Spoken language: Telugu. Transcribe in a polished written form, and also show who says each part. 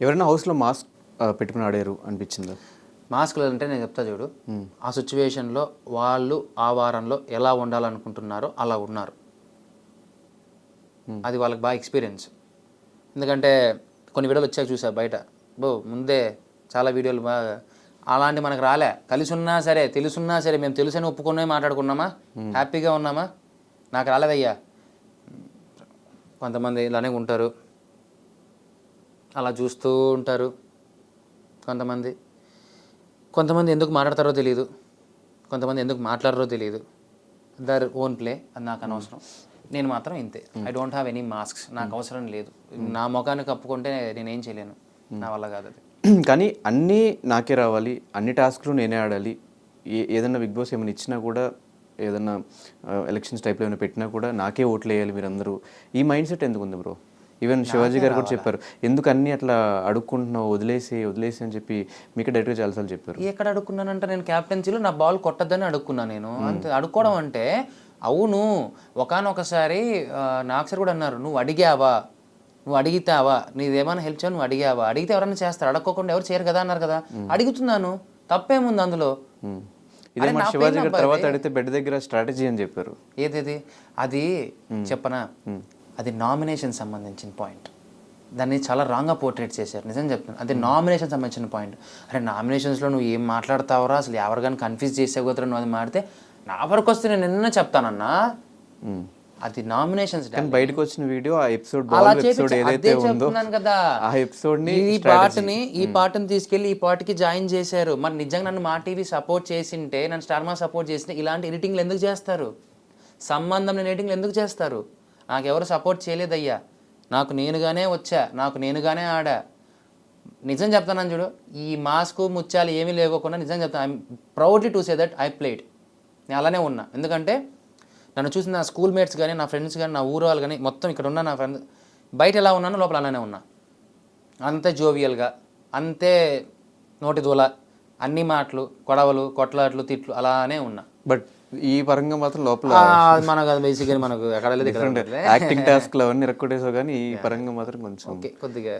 Speaker 1: ఎవరైనా హౌస్లో మాస్క్ పెట్టుకుని ఆడారు అనిపించిందా?
Speaker 2: మాస్క్లు అంటే నేను చెప్తా చూడు, ఆ సిచ్యువేషన్లో వాళ్ళు ఆ వారంలో ఎలా ఉండాలనుకుంటున్నారో అలా ఉన్నారు. అది వాళ్ళకి బాగా ఎక్స్పీరియన్స్. ఎందుకంటే కొన్ని వీడియోలు వచ్చాక చూసా బయట, ముందే చాలా వీడియోలు బాగా అలాంటి మనకు రాలే. కలిసి ఉన్నా సరే తెలుసున్నా సరే మేము తెలుసని ఒప్పుకునే మాట్లాడుకున్నామా, హ్యాపీగా ఉన్నామా, నాకు రాలేదయ్యా. కొంతమంది ఇలానే ఉంటారు, అలా చూస్తూ ఉంటారు. కొంతమంది ఎందుకు మాట్లాడతారో తెలియదు, కొంతమంది ఎందుకు మాట్లాడరో తెలియదు. దర్ ఓన్ ప్లే, అది నాకు అనవసరం. నేను మాత్రం ఇంతే. I don't have any masks, నాకు అవసరం లేదు. నా ముఖాన్ని కప్పుకుంటే నేనేం చేయలేను, నా వల్ల కాదు అది.
Speaker 1: కానీ అన్నీ నాకే రావాలి, అన్ని టాస్క్లు నేనే ఆడాలి, ఏదన్నా బిగ్ బాస్ ఏమైనా ఇచ్చినా కూడా, ఏదన్నా ఎలక్షన్స్ టైప్లో ఏమైనా పెట్టినా కూడా నాకే ఓట్లు వేయాలి మీరందరూ, ఈ మైండ్ సెట్ ఎందుకు ఉంది బ్రో? ఈవెన్ శివాజీ గారు కూడా చెప్పారు, ఎందుకు అన్నీ అట్లా అడుక్కుంటున్నావు, వదిలేసి అని చెప్పి మీకు డైరెక్ట్గా చాలాసార్లు చెప్పారు.
Speaker 2: ఎక్కడ అడుక్కున్నానంటే నేను క్యాప్టెన్సీలో నా బాల్ కొట్టద్దని అడుక్కున్నాను నేను. అంతే. అడుక్కోవడం అంటే అవును, ఒకానొకసారి నాకు సార్ కూడా అన్నారు, నువ్వు అడిగావా, నువ్వు అడిగితావా, నీదేమైనా హెల్ప్ చేయవు, నువ్వు అడిగావా, అడిగితే ఎవరైనా చేస్తారు, అడగకుండా ఎవరు చేయరు కదా అన్నారు కదా. అడుగుతున్నాను, తప్పేముంది అందులో?
Speaker 1: ఇదే మన శివాజీ గారు తర్వాత అడిగితే బెడ్ దగ్గర స్ట్రాటజీ అని చెప్పారు.
Speaker 2: ఏది అది చెప్పనా, అది నామినేషన్ సంబంధించిన పాయింట్. దాన్ని చాలా రాంగ్గా పోర్ట్రేట్ చేశారు, నిజం చెప్తున్నాను. అది నామినేషన్ సంబంధించిన పాయింట్. అరే నామినేషన్స్లో నువ్వు ఏం మాట్లాడతావురా, అసలు ఎవరు కానీ కన్ఫ్యూజ్ చేసేపోతారు, నువ్వు అది మాడితే నా వరకు వస్తే నేను నిన్న చెప్తానన్నా. అది నామినేషన్స్
Speaker 1: బయటకు వచ్చిన వీడియో, ఆ ఎపిసోడ్
Speaker 2: అదే చెప్తున్నాను కదా,
Speaker 1: ఆ ఎపిసోడ్ ని
Speaker 2: ఈ పాటని తీసుకెళ్లి ఈ పాటకి జాయిన్ చేశారు. మరి నిజంగా నన్ను మా టీవీ సపోర్ట్ చేసింటే, నన్ను స్టార్ మా సపోర్ట్ చేసింటే ఇలాంటి ఎడిటింగ్లు ఎందుకు చేస్తారు? సంబంధం లేని ఎడిటింగ్లు ఎందుకు చేస్తారు? నాకు ఎవరు సపోర్ట్ చేయలేదయ్యా, నాకు నేనుగానే వచ్చా, నాకు నేనుగానే ఆడా. నిజం చెప్తాను చూడు, ఈ మాస్క్ ముత్యాలు ఏమీ లేకోకుండా నిజం చెప్తాను, I'm proudly to say that I played. నేను అలానే ఉన్నా. ఎందుకంటే నన్ను చూసిన నా స్కూల్ మేట్స్ కానీ, నా ఫ్రెండ్స్ కానీ, నా ఊరు వాళ్ళు కానీ, మొత్తం ఇక్కడ ఉన్న నా ఫ్రెండ్స్, బయట ఎలా ఉన్నానో లోపల అలానే ఉన్నా. అంతే జోవియల్గా, అంతే నోటి దూల, అన్ని మాటలు, గొడవలు, కొట్లాట్లు, తిట్లు అలానే ఉన్నా.
Speaker 1: బట్ ఈ పరంగా మాత్రం లోపల
Speaker 2: మనకు అది బేసిక్గా మనకు ఎక్కడ
Speaker 1: యాక్టింగ్ టాస్క్ అవన్నీ రెక్కొట్టేసావు, కానీ ఈ పరంగా మాత్రం కొంచెం
Speaker 2: కొద్దిగా